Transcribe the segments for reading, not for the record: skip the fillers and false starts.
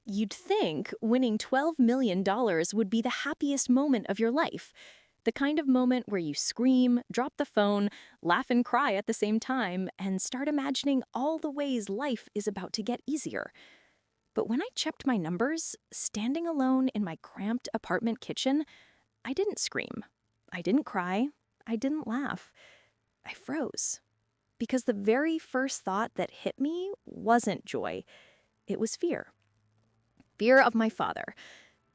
You'd think winning $12 million would be the happiest moment of your life. The kind of moment where you scream, drop the phone, laugh and cry at the same time, and start imagining all the ways life is about to get easier. But when I checked my numbers, standing alone in my cramped apartment kitchen, I didn't scream. I didn't cry. I didn't laugh. I froze. Because the very first thought that hit me wasn't joy. It was fear. Fear of my father.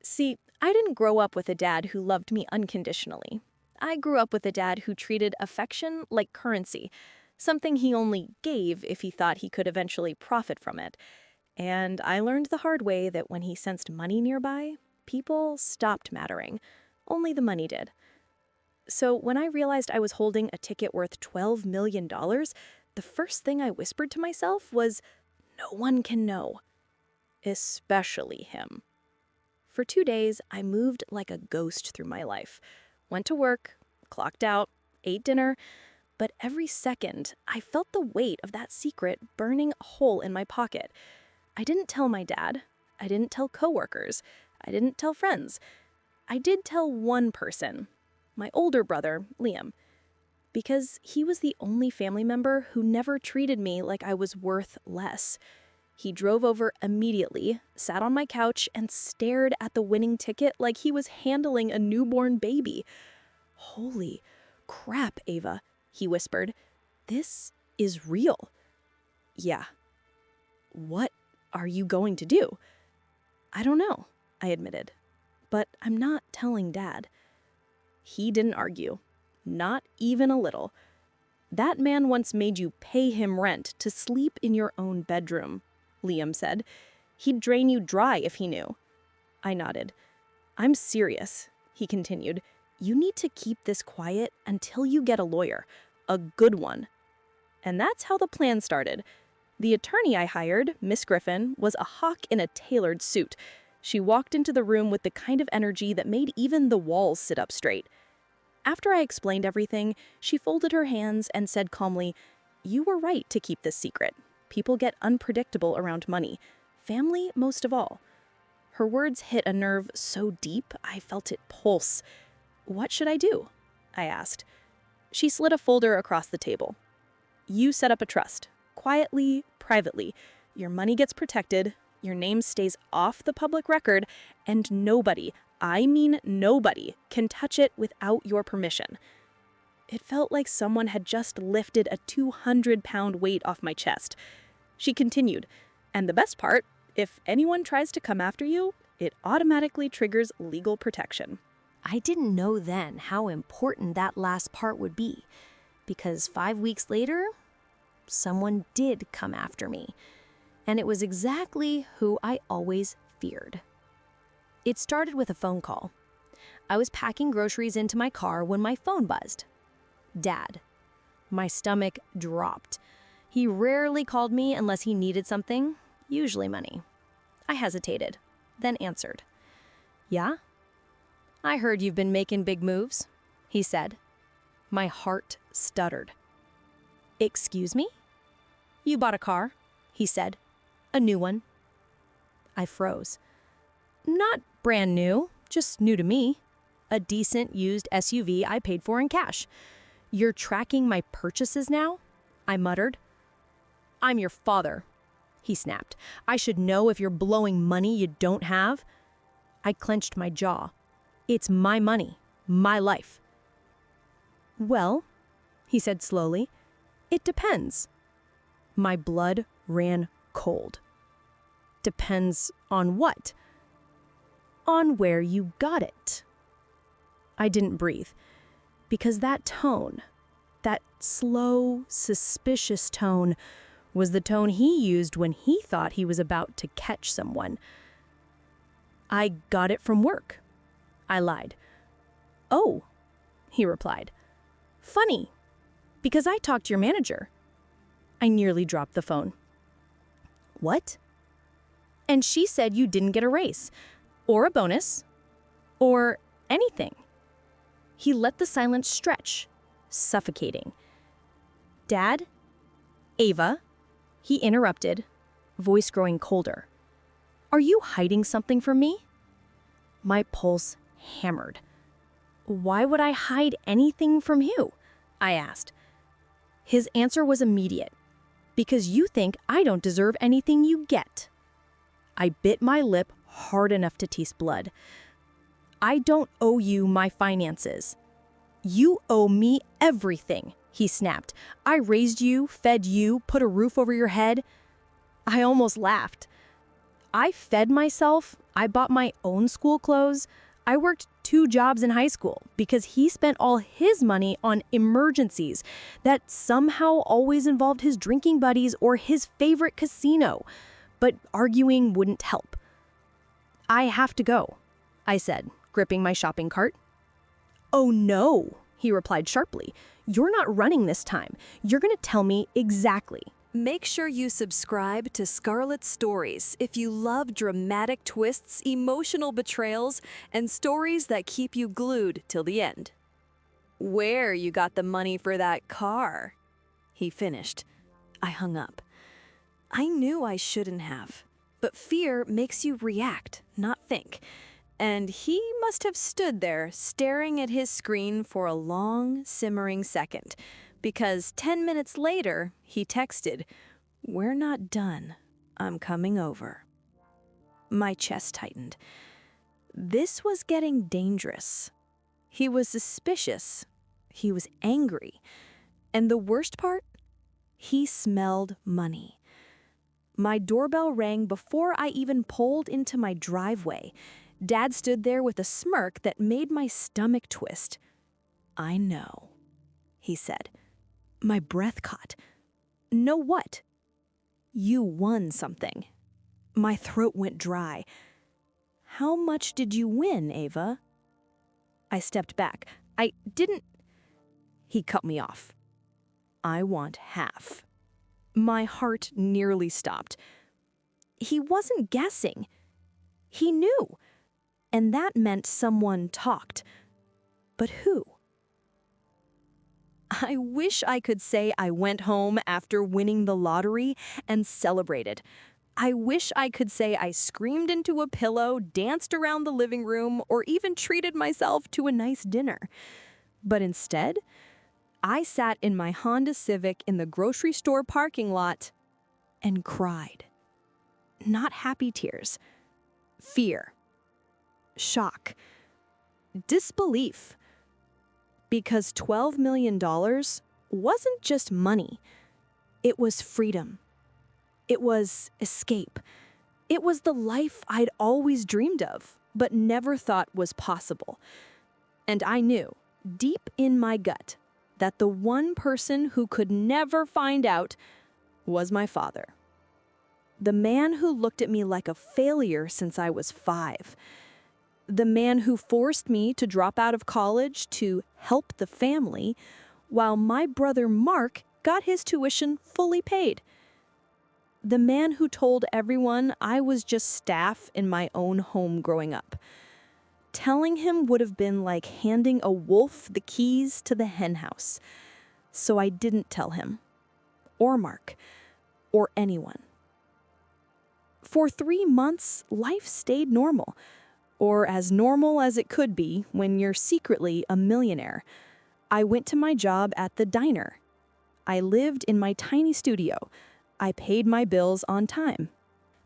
See, I didn't grow up with a dad who loved me unconditionally. I grew up with a dad who treated affection like currency, something he only gave if he thought he could eventually profit from it. And I learned the hard way that when he sensed money nearby, people stopped mattering. Only the money did. So when I realized I was holding a ticket worth $12 million, the first thing I whispered to myself was, no one can know. Especially him. For 2 days, I moved like a ghost through my life. Went to work, clocked out, ate dinner, but every second, I felt the weight of that secret burning a hole in my pocket. I didn't tell my dad. I didn't tell coworkers. I didn't tell friends. I did tell one person, my older brother, Liam, because he was the only family member who never treated me like I was worth less. He drove over immediately, sat on my couch, and stared at the winning ticket like he was handling a newborn baby. Holy crap, Ava, he whispered. This is real. Yeah. What are you going to do? I don't know, I admitted. But I'm not telling Dad. He didn't argue. Not even a little. That man once made you pay him rent to sleep in your own bedroom, Liam said. He'd drain you dry if he knew. I nodded. I'm serious, he continued. You need to keep this quiet until you get a lawyer. A good one. And that's how the plan started. The attorney I hired, Miss Griffin, was a hawk in a tailored suit. She walked into the room with the kind of energy that made even the walls sit up straight. After I explained everything, she folded her hands and said calmly, "You were right to keep this secret. People get unpredictable around money. Family most of all." Her words hit a nerve so deep I felt it pulse. What should I do? I asked. She slid a folder across the table. You set up a trust. Quietly, privately. Your money gets protected, your name stays off the public record, and nobody, I mean nobody, can touch it without your permission. It felt like someone had just lifted a 200-pound weight off my chest. She continued, and the best part, if anyone tries to come after you, it automatically triggers legal protection. I didn't know then how important that last part would be, because 5 weeks later, someone did come after me. And it was exactly who I always feared. It started with a phone call. I was packing groceries into my car when my phone buzzed. Dad. My stomach dropped. He rarely called me unless he needed something, usually money. I hesitated, then answered. Yeah? I heard you've been making big moves, he said. My heart stuttered. Excuse me? You bought a car, he said. A new one. I froze. Not brand new, just new to me. A decent used SUV I paid for in cash. You're tracking my purchases now? I muttered. I'm your father, he snapped. I should know if you're blowing money you don't have. I clenched my jaw. It's my money, my life. Well, he said slowly, it depends. My blood ran cold. Depends on what? On where you got it. I didn't breathe, because that tone, that slow, suspicious tone, was the tone he used when he thought he was about to catch someone. I got it from work. I lied. Oh, he replied. Funny, because I talked to your manager. I nearly dropped the phone. What? And she said you didn't get a raise, or a bonus, or anything. He let the silence stretch, suffocating. Dad? Ava? He interrupted, voice growing colder. Are you hiding something from me? My pulse hammered. Why would I hide anything from you? I asked. His answer was immediate. Because you think I don't deserve anything you get. I bit my lip hard enough to taste blood. I don't owe you my finances. You owe me everything, he snapped. I raised you, fed you, put a roof over your head. I almost laughed. I fed myself, I bought my own school clothes, I worked 2 jobs in high school because he spent all his money on emergencies that somehow always involved his drinking buddies or his favorite casino. But arguing wouldn't help. I have to go, I said, gripping my shopping cart. Oh no, he replied sharply. You're not running this time. You're going to tell me exactly. Make sure you subscribe to Scarlet Stories if you love dramatic twists, emotional betrayals, and stories that keep you glued till the end. Where you got the money for that car? He finished. I hung up. I knew I shouldn't have, but fear makes you react, not think. And he must have stood there staring at his screen for a long, simmering second. Because 10 minutes later, he texted, "We're not done. I'm coming over." My chest tightened. This was getting dangerous. He was suspicious. He was angry. And the worst part? He smelled money. My doorbell rang before I even pulled into my driveway. Dad stood there with a smirk that made my stomach twist. "I know," he said. My breath caught. "Know what?" "You won something." My throat went dry. "How much did you win, Ava?" I stepped back. "I didn't..." He cut me off. "I want half." My heart nearly stopped. He wasn't guessing. He knew. And that meant someone talked. But who? I wish I could say I went home after winning the lottery and celebrated. I wish I could say I screamed into a pillow, danced around the living room, or even treated myself to a nice dinner. But instead, I sat in my Honda Civic in the grocery store parking lot and cried. Not happy tears. Fear. Shock. Disbelief. Because $12 million wasn't just money. It was freedom. It was escape. It was the life I'd always dreamed of, but never thought was possible. And I knew, deep in my gut, that the one person who could never find out was my father. The man who looked at me like a failure since I was 5. The man who forced me to drop out of college to help the family, while my brother Mark got his tuition fully paid. The man who told everyone I was just staff in my own home growing up. Telling him would have been like handing a wolf the keys to the henhouse. So I didn't tell him, or Mark, or anyone. For 3 months, life stayed normal. Or as normal as it could be when you're secretly a millionaire. I went to my job at the diner. I lived in my tiny studio. I paid my bills on time.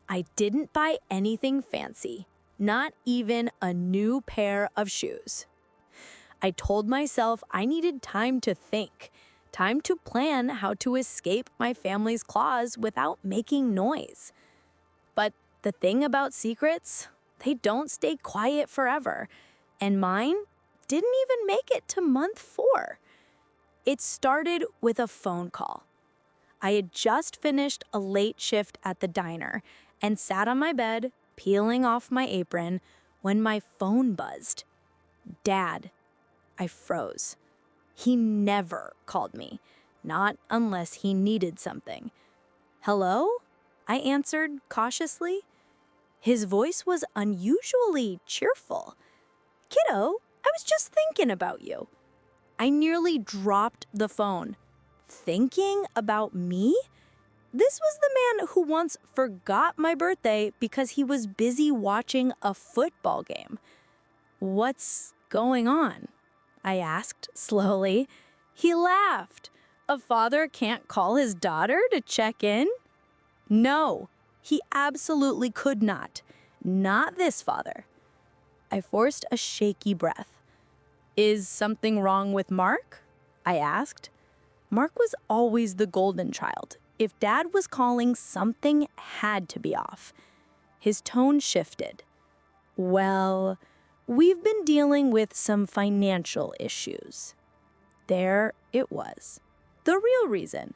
I didn't buy anything fancy, not even a new pair of shoes. I told myself I needed time to think, time to plan how to escape my family's claws without making noise. But the thing about secrets, they don't stay quiet forever, and mine didn't even make it to month 4. It started with a phone call. I had just finished a late shift at the diner and sat on my bed, peeling off my apron, when my phone buzzed. Dad. I froze. He never called me, not unless he needed something. "Hello?" I answered cautiously. His voice was unusually cheerful. "Kiddo, I was just thinking about you." I nearly dropped the phone. Thinking about me? This was the man who once forgot my birthday because he was busy watching a football game. "What's going on?" I asked slowly. He laughed. "A father can't call his daughter to check in?" No, he absolutely could not. Not this father. I forced a shaky breath. "Is something wrong with Mark?" I asked. Mark was always the golden child. If Dad was calling, something had to be off. His tone shifted. "Well, we've been dealing with some financial issues." There it was. The real reason.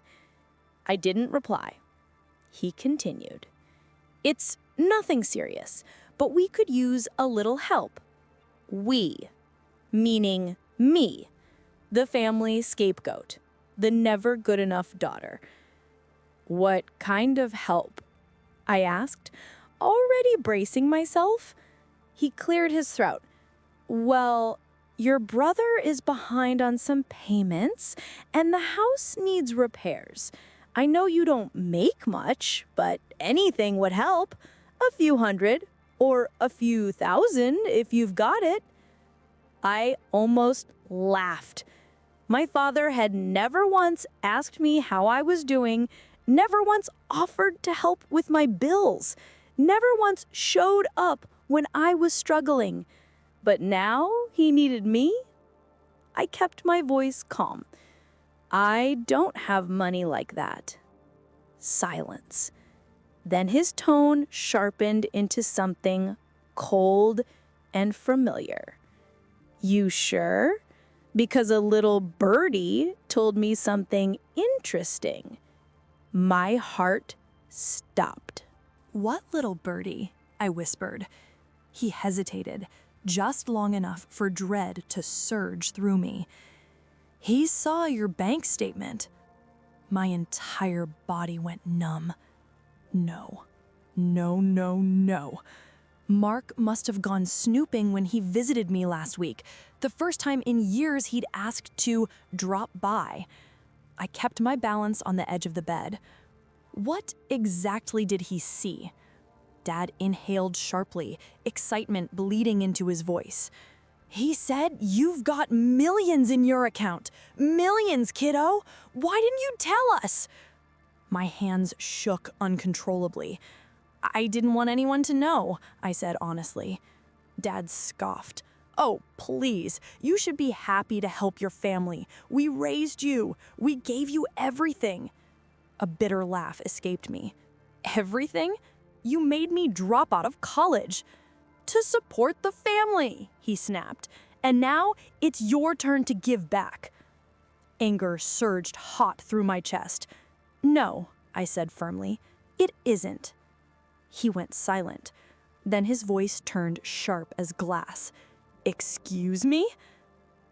I didn't reply. He continued. "It's nothing serious, but we could use a little help." We, meaning me, the family scapegoat, the never good enough daughter. "What kind of help?" I asked, already bracing myself. He cleared his throat. "Well, your brother is behind on some payments, and the house needs repairs. I know you don't make much, but anything would help. A few hundred, or a few thousand if you've got it." I almost laughed. My father had never once asked me how I was doing, never once offered to help with my bills, never once showed up when I was struggling. But now he needed me? I kept my voice calm. "I don't have money like that." Silence. Then his tone sharpened into something cold and familiar. "You sure? Because a little birdie told me something interesting." My heart stopped. "What little birdie?" I whispered. He hesitated, just long enough for dread to surge through me. "He saw your bank statement." My entire body went numb. No. No, no, no. Mark must have gone snooping when he visited me last week, the first time in years he'd asked to drop by. I kept my balance on the edge of the bed. What exactly did he see? Dad inhaled sharply, excitement bleeding into his voice. "He said you've got millions in your account. Millions, kiddo. Why didn't you tell us?" My hands shook uncontrollably. "I didn't want anyone to know," I said honestly. Dad scoffed. "Oh, please, you should be happy to help your family. We raised you. We gave you everything." A bitter laugh escaped me. "Everything? You made me drop out of college." "To support the family," he snapped. "And now it's your turn to give back." Anger surged hot through my chest. "No," I said firmly, "it isn't." He went silent. Then his voice turned sharp as glass. "Excuse me?"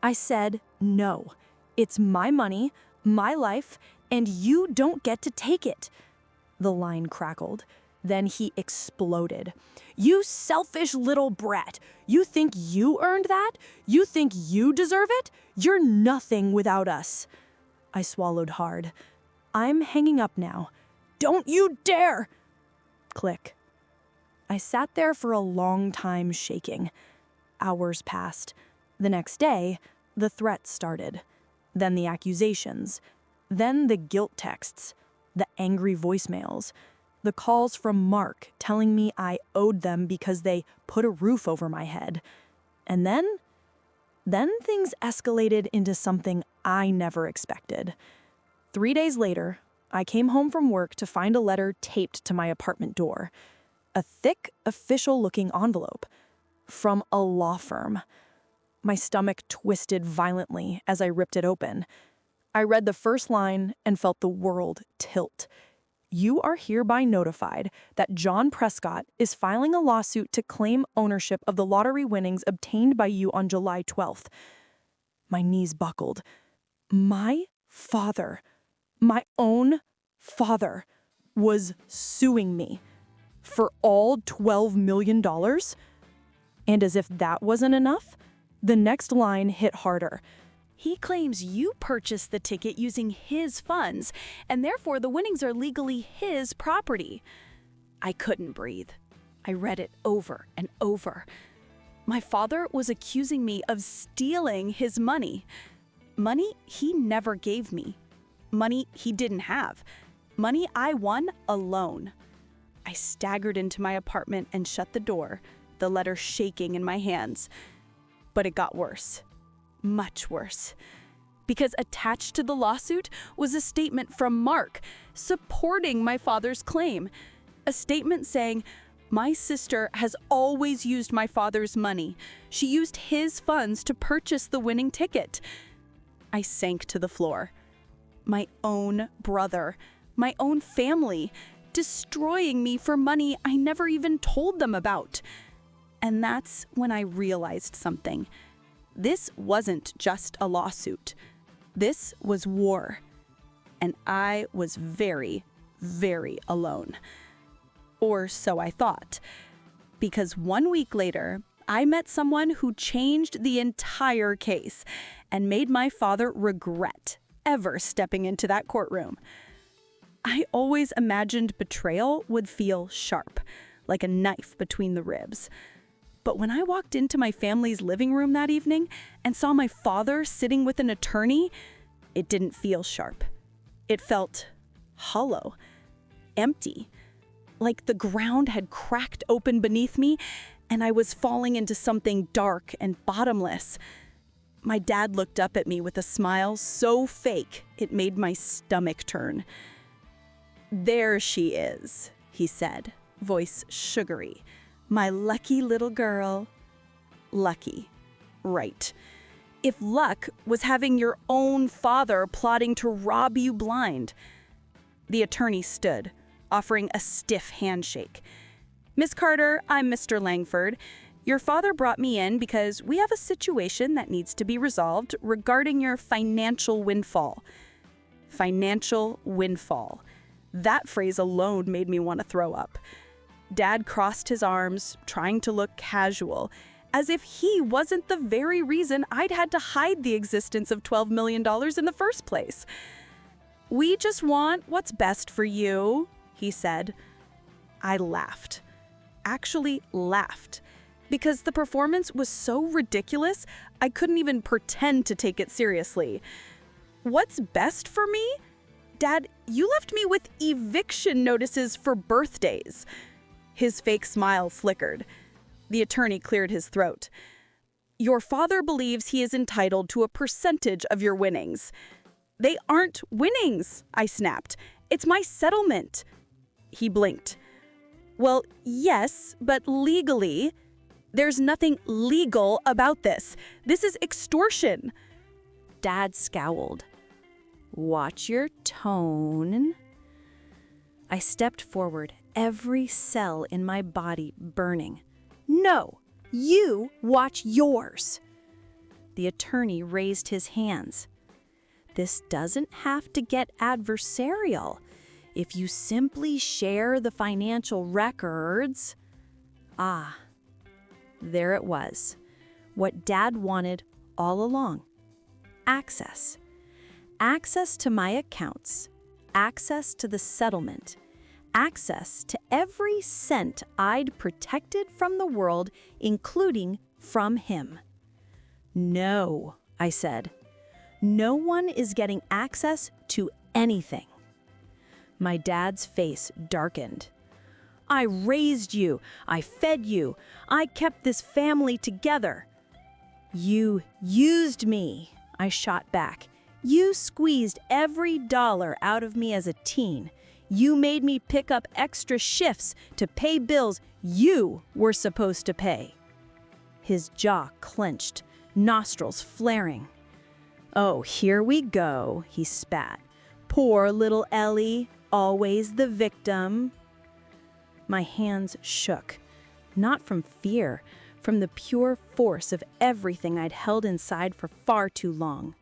I said, "No. It's my money, my life, and you don't get to take it." The line crackled. Then he exploded. "You selfish little brat! You think you earned that? You think you deserve it? You're nothing without us." I swallowed hard. "I'm hanging up now." "Don't you dare!" Click. I sat there for a long time shaking. Hours passed. The next day, the threats started. Then the accusations. Then the guilt texts. The angry voicemails. The calls from Mark telling me I owed them because they put a roof over my head. And then things escalated into something I never expected. 3 days later, I came home from work to find a letter taped to my apartment door. A thick, official-looking envelope. From a law firm. My stomach twisted violently as I ripped it open. I read the first line and felt the world tilt. "You are hereby notified that John Prescott is filing a lawsuit to claim ownership of the lottery winnings obtained by you on July 12th. My knees buckled. My father, my own father, was suing me for all $12 million? And as if that wasn't enough, the next line hit harder. He claims you purchased the ticket using his funds, and therefore the winnings are legally his property. I couldn't breathe. I read it over and over. My father was accusing me of stealing his money. Money he never gave me. Money he didn't have. Money I won alone. I staggered into my apartment and shut the door, the letter shaking in my hands. But it got worse. Much worse. Because attached to the lawsuit was a statement from Mark supporting my father's claim. A statement saying, "My sister has always used my father's money. She used his funds to purchase the winning ticket." I sank to the floor. My own brother, my own family, destroying me for money I never even told them about. And that's when I realized something. This wasn't just a lawsuit. This was war. And I was very, very alone. Or so I thought. Because 1 week later, I met someone who changed the entire case and made my father regret ever stepping into that courtroom. I always imagined betrayal would feel sharp, like a knife between the ribs. But when I walked into my family's living room that evening and saw my father sitting with an attorney, it didn't feel sharp. It felt hollow, empty, like the ground had cracked open beneath me and I was falling into something dark and bottomless. My dad looked up at me with a smile so fake it made my stomach turn. "There she is," he said, voice sugary. "My lucky little girl." Lucky. Right. If luck was having your own father plotting to rob you blind. The attorney stood, offering a stiff handshake. "Miss Carter, I'm Mr. Langford. Your father brought me in because we have a situation that needs to be resolved regarding your financial windfall." Financial windfall. That phrase alone made me want to throw up. Dad crossed his arms, trying to look casual, as if he wasn't the very reason I'd had to hide the existence of $12 million in the first place. "We just want what's best for you," he said. I laughed. Actually laughed. Because the performance was so ridiculous, I couldn't even pretend to take it seriously. "What's best for me? Dad, you left me with eviction notices for birthdays." His fake smile flickered. The attorney cleared his throat. "Your father believes he is entitled to a percentage of your winnings." "They aren't winnings," I snapped. "It's my settlement." He blinked. "Well, yes, but legally, there's nothing legal about this. This is extortion." Dad scowled. "Watch your tone." I stepped forward, every cell in my body burning. "No, you watch yours." The attorney raised his hands. "This doesn't have to get adversarial. If you simply share the financial records." Ah, there it was. What Dad wanted all along. Access. Access to my accounts. Access to the settlement. Access to every cent I'd protected from the world, including from him. "No," I said. "No one is getting access to anything." My dad's face darkened. "I raised you. I fed you. I kept this family together." "You used me," I shot back. "You squeezed every dollar out of me as a teen. You made me pick up extra shifts to pay bills you were supposed to pay." His jaw clenched, nostrils flaring. "Oh, here we go," he spat. "Poor little Ellie, always the victim." My hands shook, not from fear, from the pure force of everything I'd held inside for far too long.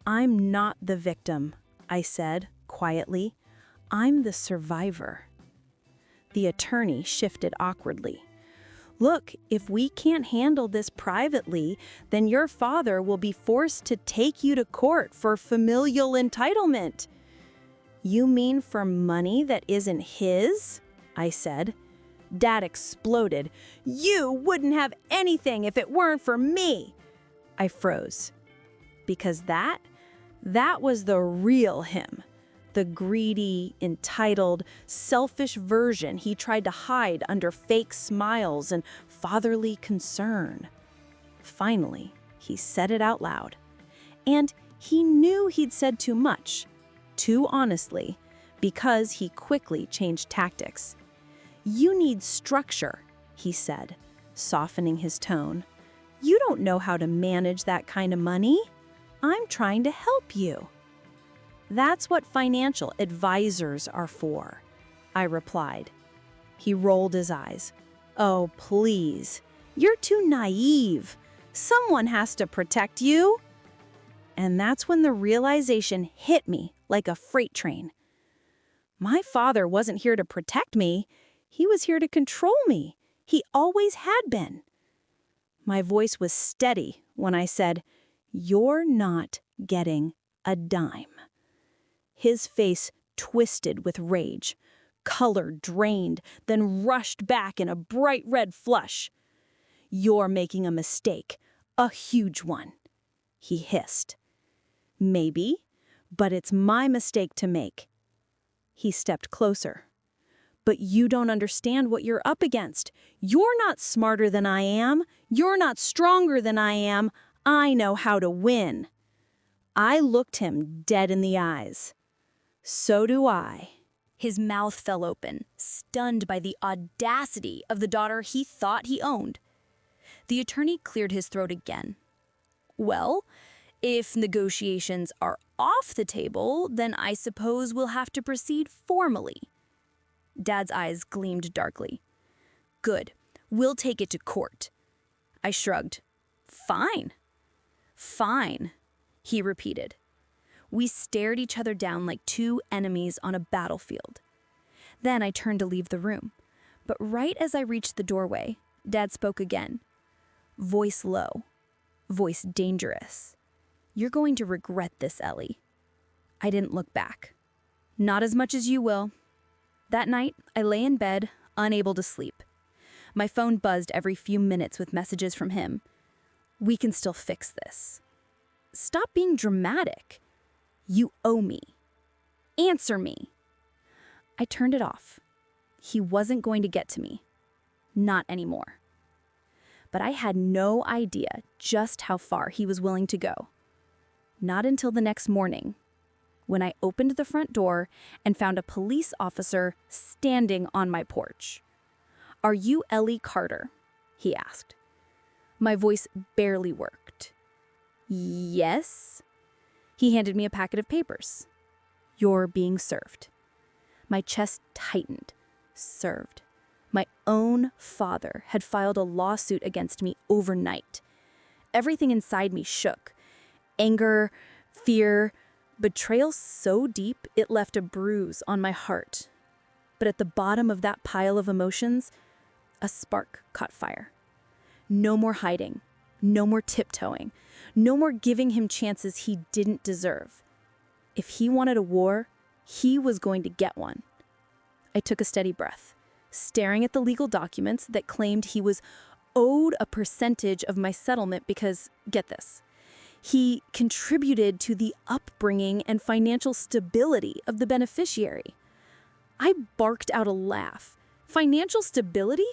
"I'm not the victim," I said quietly. "I'm the survivor." The attorney shifted awkwardly. Look, if we can't handle this privately, then your father will be forced to take you to court for familial entitlement. You mean for money that isn't his? I said. Dad exploded. You wouldn't have anything if it weren't for me. I froze. Because that was the real him. The greedy, entitled, selfish version he tried to hide under fake smiles and fatherly concern. Finally, he said it out loud. And he knew he'd said too much, too honestly, because he quickly changed tactics. You need structure, he said, softening his tone. You don't know how to manage that kind of money. I'm trying to help you. That's what financial advisors are for, I replied. He rolled his eyes. Oh, please. You're too naive. Someone has to protect you. And that's when the realization hit me like a freight train. My father wasn't here to protect me. He was here to control me. He always had been. My voice was steady when I said, "You're not getting a dime." His face twisted with rage. Color drained, then rushed back in a bright red flush. "You're making a mistake, a huge one," he hissed. "Maybe, but it's my mistake to make." He stepped closer. "But you don't understand what you're up against. You're not smarter than I am. You're not stronger than I am. I know how to win." I looked him dead in the eyes. "So do I." His mouth fell open, stunned by the audacity of the daughter he thought he owned. The attorney cleared his throat again. "Well, if negotiations are off the table, then I suppose we'll have to proceed formally." Dad's eyes gleamed darkly. "Good. We'll take it to court." I shrugged. "Fine." "Fine," he repeated. We stared each other down like two enemies on a battlefield. Then I turned to leave the room. But right as I reached the doorway, Dad spoke again. Voice low. Voice dangerous. "You're going to regret this, Ellie." I didn't look back. "Not as much as you will." That night, I lay in bed, unable to sleep. My phone buzzed every few minutes with messages from him. "We can still fix this." "Stop being dramatic." "You owe me." "Answer me." I turned it off. He wasn't going to get to me. Not anymore. But I had no idea just how far he was willing to go. Not until the next morning, when I opened the front door and found a police officer standing on my porch. "Are you Ellie Carter?" he asked. My voice barely worked. "Yes." He handed me a packet of papers. "You're being served." My chest tightened. Served. My own father had filed a lawsuit against me overnight. Everything inside me shook. Anger, fear, betrayal so deep it left a bruise on my heart. But at the bottom of that pile of emotions, a spark caught fire. No more hiding. No more tiptoeing. No more giving him chances he didn't deserve. If he wanted a war, he was going to get one. I took a steady breath, staring at the legal documents that claimed he was owed a percentage of my settlement because, get this, he contributed to the upbringing and financial stability of the beneficiary. I barked out a laugh. Financial stability?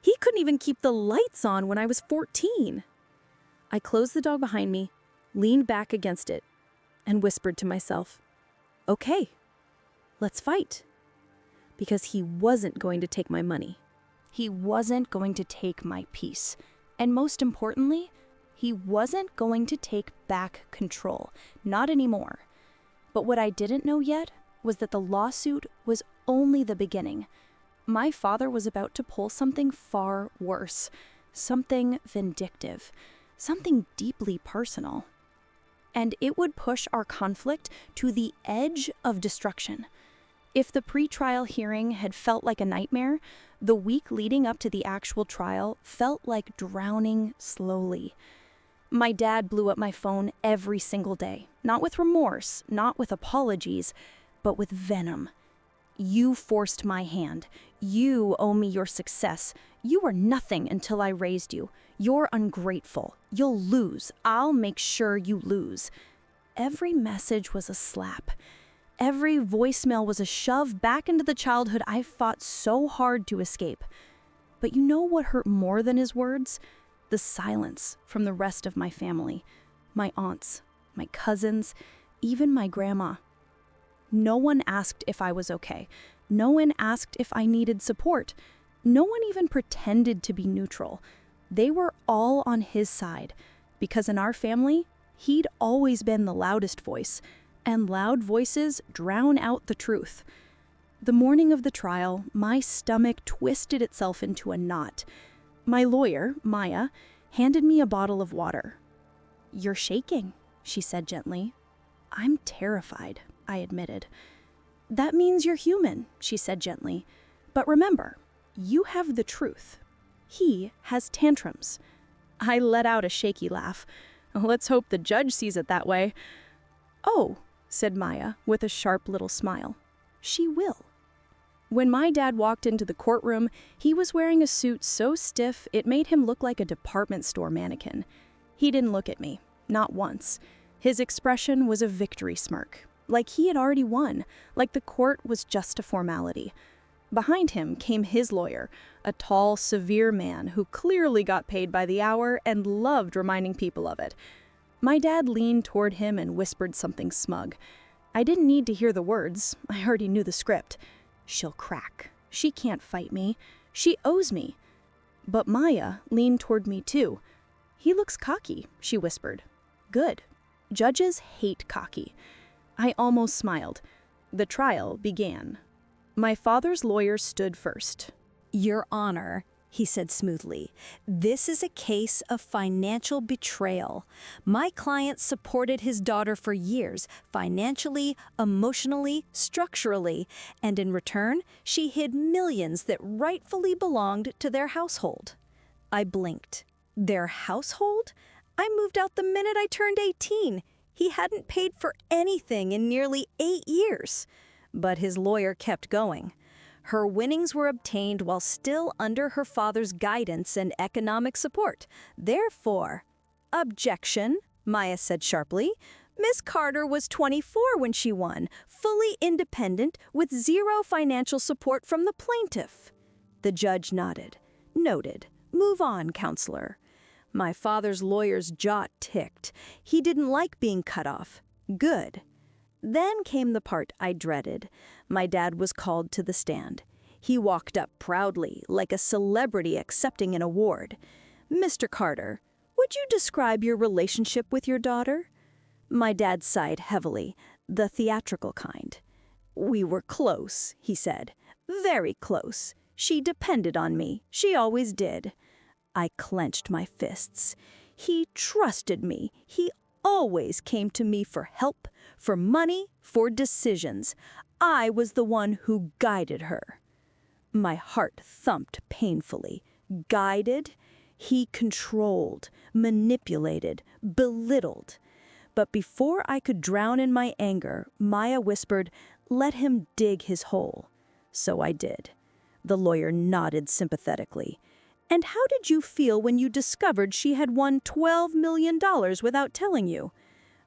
He couldn't even keep the lights on when I was 14. I closed the door behind me, leaned back against it, and whispered to myself, "Okay, let's fight." Because he wasn't going to take my money. He wasn't going to take my peace. And most importantly, he wasn't going to take back control. Not anymore. But what I didn't know yet was that the lawsuit was only the beginning. My father was about to pull something far worse. Something vindictive. Something deeply personal. And it would push our conflict to the edge of destruction. If the pre-trial hearing had felt like a nightmare, The week leading up to the actual trial felt like drowning slowly. My dad blew up my phone every single day, not with remorse, not with apologies, but with venom. You forced my hand. You owe me your success. You were nothing until I raised you. You're ungrateful. You'll lose. I'll make sure you lose. Every message was a slap. Every voicemail was a shove back into the childhood I fought so hard to escape. But you know what hurt more than his words? The silence from the rest of my family. My aunts, my cousins, even my grandma. No one asked if I was okay. No one asked if I needed support. No one even pretended to be neutral. They were all on his side, because in our family, he'd always been the loudest voice, and loud voices drown out the truth. The morning of the trial, my stomach twisted itself into a knot. My lawyer, Maya, handed me a bottle of water. "You're shaking," she said gently. "I'm terrified," I admitted. "That means you're human," she said gently. "But remember, you have the truth. He has tantrums." I let out a shaky laugh. "Let's hope the judge sees it that way." "Oh," said Maya with a sharp little smile. "She will." When my dad walked into the courtroom, he was wearing a suit so stiff it made him look like a department store mannequin. He didn't look at me, not once. His expression was a victory smirk, like he had already won, like the court was just a formality. Behind him came his lawyer, a tall, severe man who clearly got paid by the hour and loved reminding people of it. My dad leaned toward him and whispered something smug. I didn't need to hear the words. I already knew the script. "She'll crack. She can't fight me. She owes me." But Maya leaned toward me too. "He looks cocky," she whispered. "Good. Judges hate cocky." I almost smiled. The trial began. My father's lawyer stood first. "Your Honor," he said smoothly, "this is a case of financial betrayal. My client supported his daughter for years, financially, emotionally, structurally, and in return, she hid millions that rightfully belonged to their household." I blinked. Their household? I moved out the minute I turned 18. He hadn't paid for anything in nearly 8 years. But his lawyer kept going. Her winnings were obtained while still under her father's guidance and economic support. Therefore, objection, Maya said sharply. Miss Carter was 24 when she won, fully independent with zero financial support from the plaintiff. The judge nodded. Noted. Move on, counselor. My father's lawyer's jaw ticked. He didn't like being cut off. Good. Then came the part I dreaded. My dad was called to the stand. He walked up proudly, like a celebrity accepting an award. "Mr. Carter, would you describe your relationship with your daughter?" My dad sighed heavily, the theatrical kind. "We were close," he said. "Very close. She depended on me. She always did." I clenched my fists. He trusted me. He always came to me for help, for money, for decisions. I was the one who guided her. My heart thumped painfully. Guided? He controlled, manipulated, belittled. But before I could drown in my anger, Maya whispered, "Let him dig his hole." So I did. The lawyer nodded sympathetically. "And how did you feel when you discovered she had won $12 million without telling you?"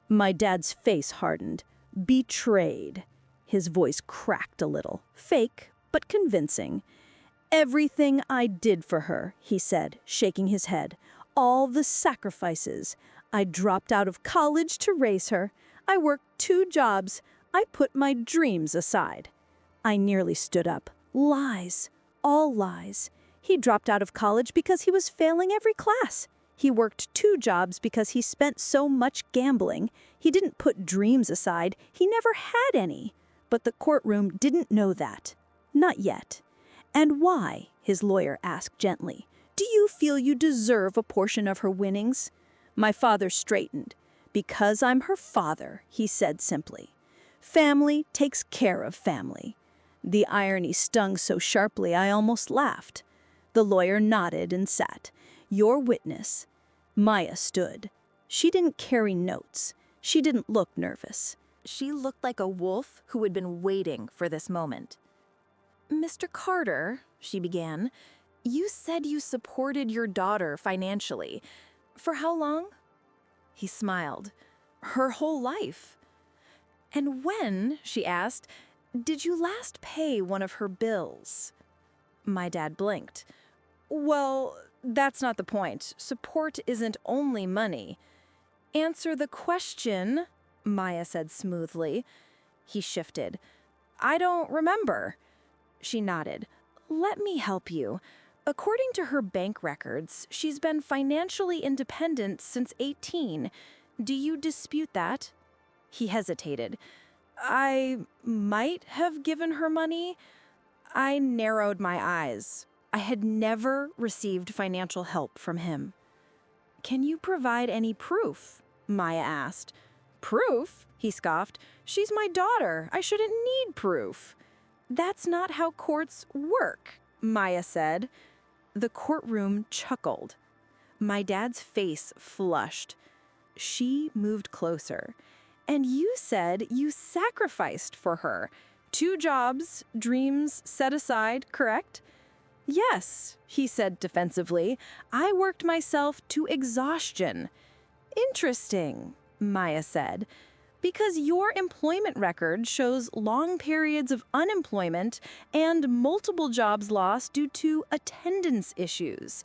My dad's face hardened. "Betrayed." His voice cracked a little. Fake, but convincing. "Everything I did for her," he said, shaking his head. "All the sacrifices. I dropped out of college to raise her. I worked 2 jobs. I put my dreams aside." I nearly stood up. Lies. All lies. He dropped out of college because he was failing every class. He worked 2 jobs because he spent so much gambling. He didn't put dreams aside. He never had any. But the courtroom didn't know that. Not yet. "And why?" his lawyer asked gently. "Do you feel you deserve a portion of her winnings?" My father straightened. "Because I'm her father," he said simply. "Family takes care of family." The irony stung so sharply I almost laughed. The lawyer nodded and sat. Your witness. Maya stood. She didn't carry notes. She didn't look nervous. She looked like a wolf who had been waiting for this moment. "Mr. Carter," she began, "you said you supported your daughter financially. For how long?" He smiled. "Her whole life." "And when," she asked, "did you last pay one of her bills?" My dad blinked. "Well, that's not the point. Support isn't only money." "Answer the question," Maya said smoothly. He shifted. "I don't remember." She nodded. "Let me help you. According to her bank records, she's been financially independent since 18. Do you dispute that?" He hesitated. "I might have given her money." I narrowed my eyes. I had never received financial help from him. "Can you provide any proof?" Maya asked. "Proof?" he scoffed. "She's my daughter. I shouldn't need proof." "That's not how courts work," Maya said. The courtroom chuckled. My dad's face flushed. She moved closer. "And you said you sacrificed for her. 2 jobs, dreams set aside, correct?" "Yes," he said defensively. "I worked myself to exhaustion." "Interesting," Maya said, "because your employment record shows long periods of unemployment and multiple jobs lost due to attendance issues.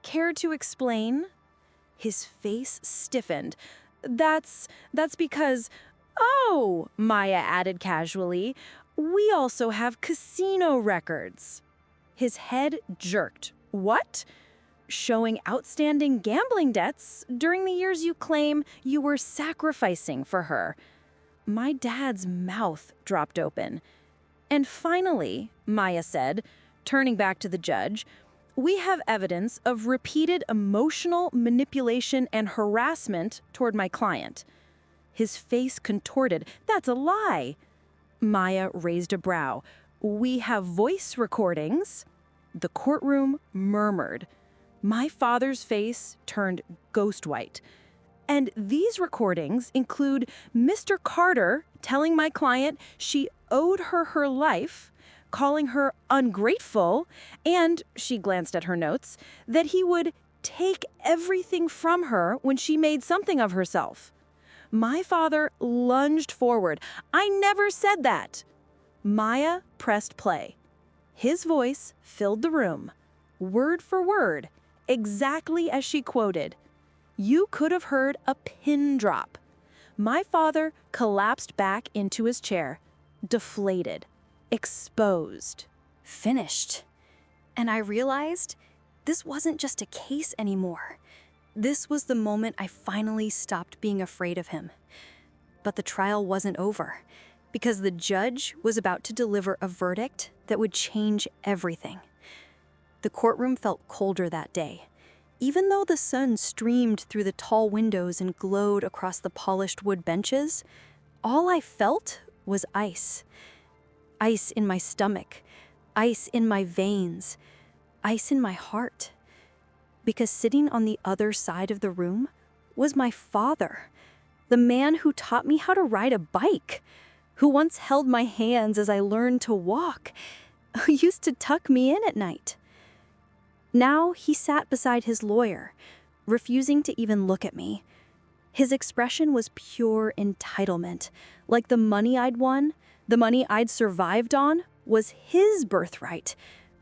Care to explain?" His face stiffened. That's because, oh, Maya added casually, "we also have casino records." His head jerked. "What?" "Showing outstanding gambling debts during the years you claim you were sacrificing for her." My dad's mouth dropped open. "And finally," Maya said, turning back to the judge, "we have evidence of repeated emotional manipulation and harassment toward my client." His face contorted. "That's a lie." Maya raised a brow. "We have voice recordings." The courtroom murmured. My father's face turned ghost white. "And these recordings include Mr. Carter telling my client she owed her life, calling her ungrateful, and," she glanced at her notes, "that he would take everything from her when she made something of herself." My father lunged forward. "I never said that." Maya pressed play. His voice filled the room, word for word, exactly as she quoted. You could have heard a pin drop. My father collapsed back into his chair, deflated, exposed, finished. And I realized this wasn't just a case anymore. This was the moment I finally stopped being afraid of him. But the trial wasn't over, because the judge was about to deliver a verdict that would change everything. The courtroom felt colder that day. Even though the sun streamed through the tall windows and glowed across the polished wood benches, all I felt was ice. Ice in my stomach, ice in my veins, ice in my heart. Because sitting on the other side of the room was my father, the man who taught me how to ride a bike, who once held my hands as I learned to walk, who used to tuck me in at night. Now he sat beside his lawyer, refusing to even look at me. His expression was pure entitlement, like the money I'd won, the money I'd survived on, was his birthright,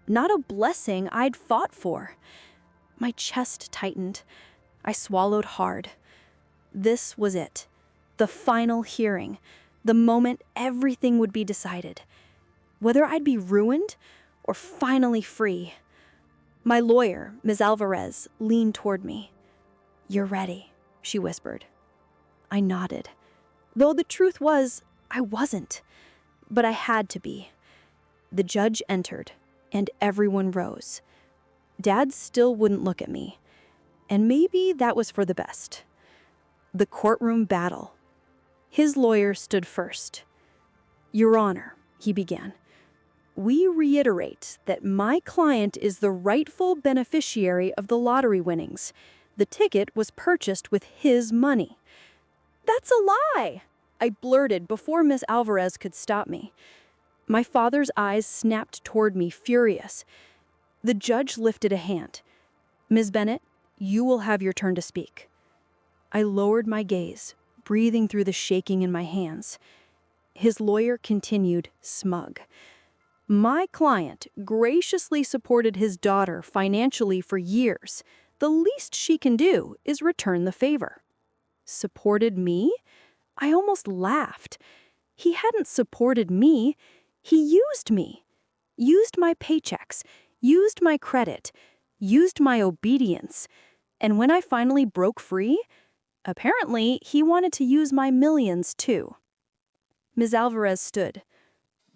not a blessing I'd fought for. My chest tightened. I swallowed hard. This was it, the final hearing, the moment everything would be decided. Whether I'd be ruined or finally free. My lawyer, Ms. Alvarez, leaned toward me. "You're ready," she whispered. I nodded. Though the truth was, I wasn't. But I had to be. The judge entered, and everyone rose. Dad still wouldn't look at me. And maybe that was for the best. The courtroom battle. His lawyer stood first. "Your Honor," he began, We reiterate that my client is the rightful beneficiary of the lottery winnings. The ticket was purchased with his money." "That's a lie!" I blurted before Miss Alvarez could stop me. My father's eyes snapped toward me, furious. The judge lifted a hand. "Ms. Bennett, you will have your turn to speak." I lowered my gaze, breathing through the shaking in my hands. His lawyer continued, smug. "My client graciously supported his daughter financially for years. The least she can do is return the favor." Supported me? I almost laughed. He hadn't supported me. He used me. Used my paychecks. Used my credit. Used my obedience. And when I finally broke free, apparently he wanted to use my millions too. Ms. Alvarez stood.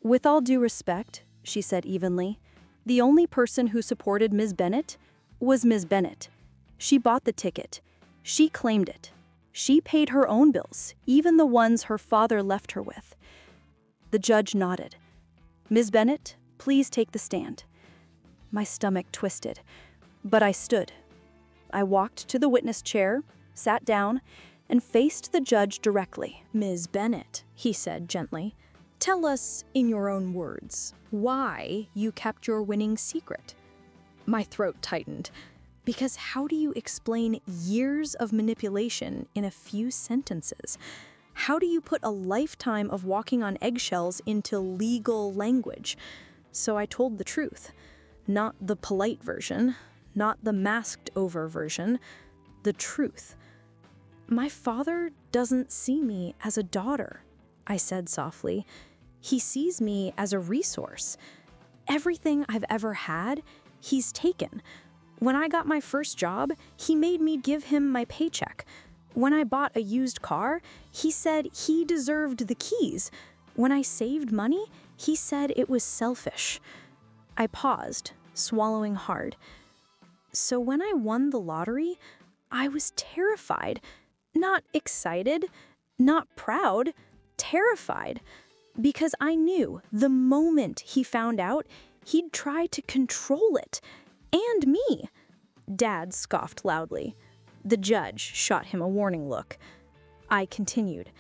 "With all due respect," she said evenly, "the only person who supported Ms. Bennett was Ms. Bennett. She bought the ticket. She claimed it. She paid her own bills, even the ones her father left her with." The judge nodded. "Ms. Bennett, please take the stand." My stomach twisted, but I stood. I walked to the witness chair, sat down, and faced the judge directly. "Ms. Bennett," he said gently, "tell us, in your own words, why you kept your winning secret." My throat tightened, because how do you explain years of manipulation in a few sentences? How do you put a lifetime of walking on eggshells into legal language? So I told the truth. Not the polite version, not the masked-over version, the truth. "My father doesn't see me as a daughter," I said softly. "He sees me as a resource. Everything I've ever had, he's taken. When I got my first job, he made me give him my paycheck. When I bought a used car, he said he deserved the keys. When I saved money, he said it was selfish." I paused, swallowing hard. So when I won the lottery, I was terrified. Not excited, not proud, terrified. Because I knew the moment he found out, he'd try to control it. And me. Dad scoffed loudly. The judge shot him a warning look. I continued.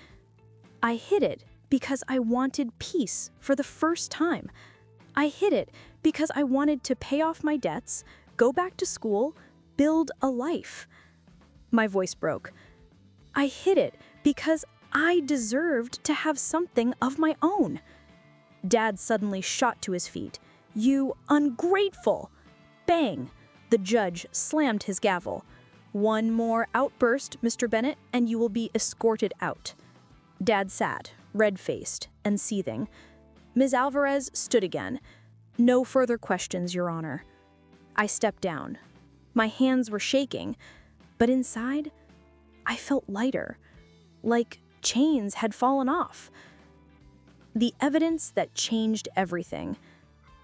"I hid it because I wanted peace for the first time. I hid it because I wanted to pay off my debts, go back to school, build a life." My voice broke. "I hid it because I deserved to have something of my own." Dad suddenly shot to his feet. "You ungrateful!" Bang! The judge slammed his gavel. "One more outburst, Mr. Bennett, and you will be escorted out." Dad sat, red-faced and seething. Ms. Alvarez stood again. "No further questions, Your Honor." I stepped down. My hands were shaking, but inside, I felt lighter, like chains had fallen off. The evidence that changed everything.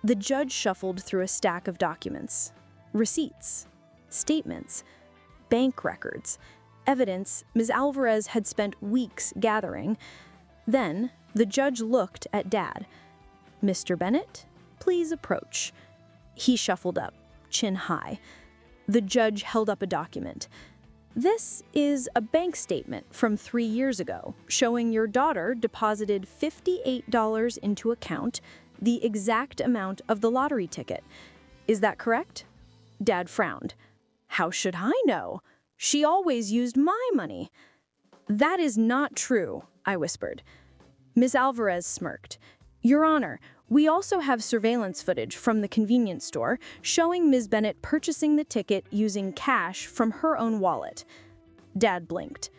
The judge shuffled through a stack of documents. Receipts, statements, bank records, evidence Ms. Alvarez had spent weeks gathering. Then the judge looked at Dad. "Mr. Bennett, please approach." He shuffled up, chin high. The judge held up a document. "This is a bank statement from 3 years ago, showing your daughter deposited $58 into account, the exact amount of the lottery ticket. Is that correct?" Dad frowned. "How should I know? She always used my money." "That is not true," I whispered. Ms. Alvarez smirked. "Your Honor, we also have surveillance footage from the convenience store showing Ms. Bennett purchasing the ticket using cash from her own wallet." Dad blinked.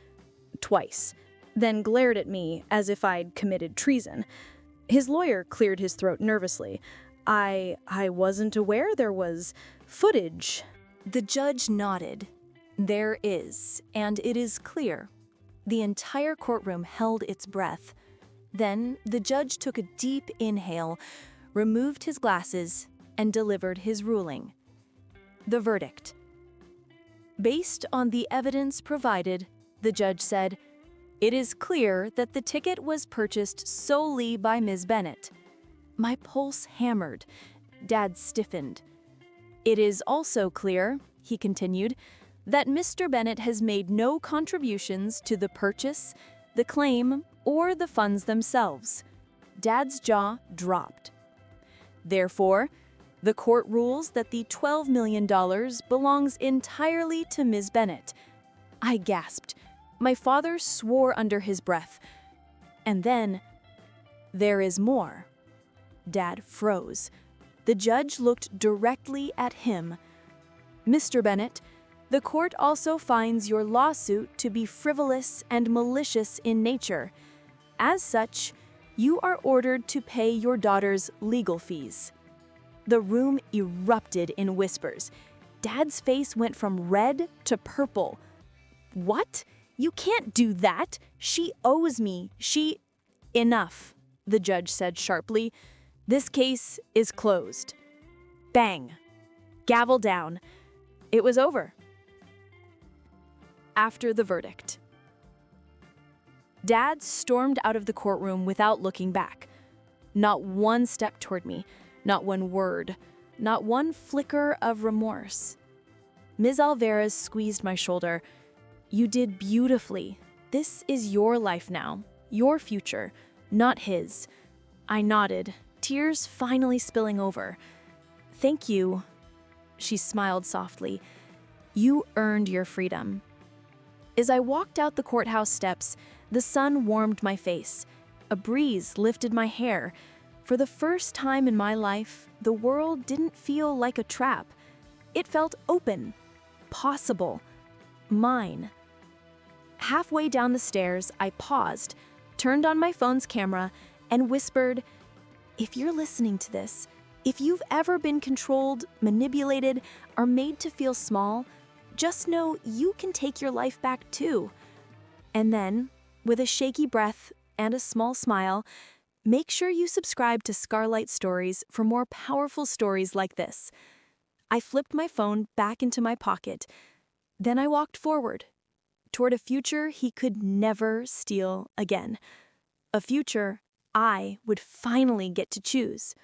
Twice, then glared at me as if I'd committed treason. His lawyer cleared his throat nervously. I wasn't aware there was footage." The judge nodded. "There is, and it is clear." The entire courtroom held its breath. Then the judge took a deep inhale, removed his glasses, and delivered his ruling. The verdict. Based on the evidence provided, the judge said, "It is clear that the ticket was purchased solely by Ms. Bennett. My pulse hammered. Dad stiffened. "It is also clear," he continued, "that Mr. Bennett has made no contributions to the purchase, the claim, or the funds themselves." Dad's jaw dropped. "Therefore, the court rules that the $12 million belongs entirely to Ms. Bennett." I gasped. My father swore under his breath. And then, "There is more." Dad froze. The judge looked directly at him. "Mr. Bennett, the court also finds your lawsuit to be frivolous and malicious in nature. As such, you are ordered to pay your daughter's legal fees." The room erupted in whispers. Dad's face went from red to purple. "What? You can't do that! She owes me. Enough," the judge said sharply. "This case is closed." Bang. Gavel down. It was over. After the verdict. Dad stormed out of the courtroom without looking back. Not one step toward me, not one word, not one flicker of remorse. Ms. Alvarez squeezed my shoulder. "You did beautifully. This is your life now, your future, not his." I nodded, tears finally spilling over. "Thank you." She smiled softly. "You earned your freedom." As I walked out the courthouse steps, the sun warmed my face. A breeze lifted my hair. For the first time in my life, the world didn't feel like a trap. It felt open, possible, mine. Halfway down the stairs, I paused, turned on my phone's camera, and whispered, "If you're listening to this, if you've ever been controlled, manipulated, or made to feel small, just know you can take your life back too." And then, with a shaky breath and a small smile, make sure you subscribe to Scarlight Stories for more powerful stories like this. I flipped my phone back into my pocket. Then I walked forward, toward a future he could never steal again. A future I would finally get to choose.